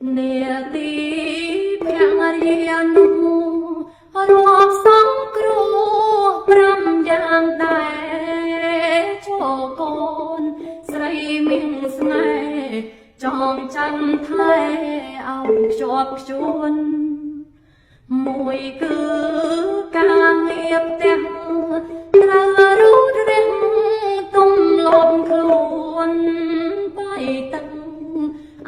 នាទីភរិយានោះរាប់សង្គ្រោះ5យ៉ាងដែរចូលកូនស្រីមានស្នេហ៍ចងចាំថែឲ្យខ្ជាប់ខ្ជួនមួយគឺការងារផ្ទះត្រូវរូតរះទុំលប់ខ្លួនបាយទឹក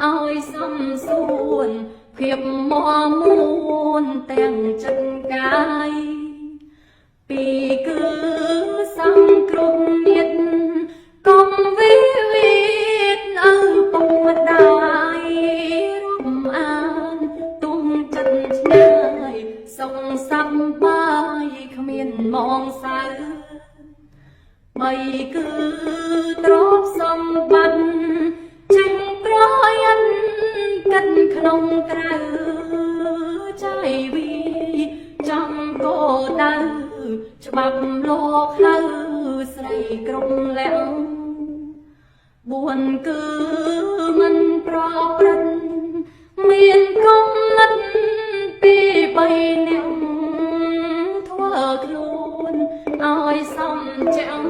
ឲ្យសំសួនភាពមមួនទាំងចិត្តកាយពីគឺសង្គ្រោះញាតកុំវិវិតឪពុកម្ដាយរំអានទុំចិត្តឆ្ងាយសងសប្បាយគ្មានមងសៅបីគឺទ្រព្យសម្បត្តិចេញប្រយ័ត្នកិនក្នុងក្រៅចាយវីចំគោដៅច្បាប់លោកហៅស្រីក្រុងលាំង4គឺមិនប្រព្រឹត្តមានគំនិតពី3នាក់ធ្វើខ្លួនឲ្យសំចាំង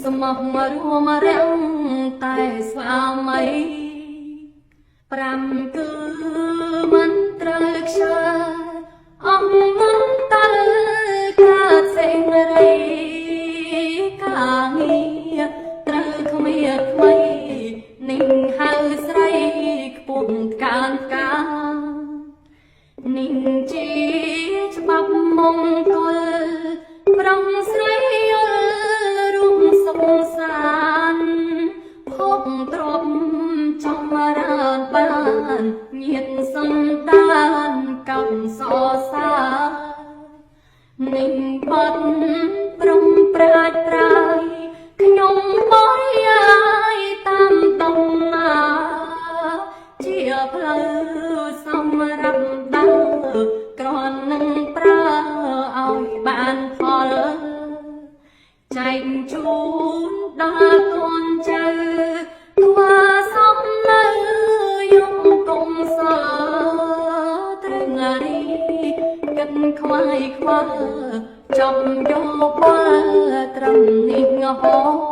ស្មោះរួមរាំងតែស្វាមី5គឺមិនត្រូវខ្ជិលអស់មិនតើកើតសេរីការងារត្រូវគ្មានថ្មីនឹងហៅស្រីខ្ពស់កានកានឹងជាច្បាប់មង្គលប្រងស្រីយល់រួមសុខសាន្តភពទ្រពចំរានបានញាតសន្តានកោតសរសានឹងបត់ប្រំប្រាជ្ញប្រាយខ្ញុំបរិយាយតាមដំណើរជាផ្លូវសម្រាប់ដើរគ្រាន់នឹងប្រើឲ្យបានផលចែកជូនដល់កូនចៅធ្វើសំនៅយំគុំសើត្រឹងរីកិនខ្វាយខ្វល់ចំយកពលត្រឹមនេះហោ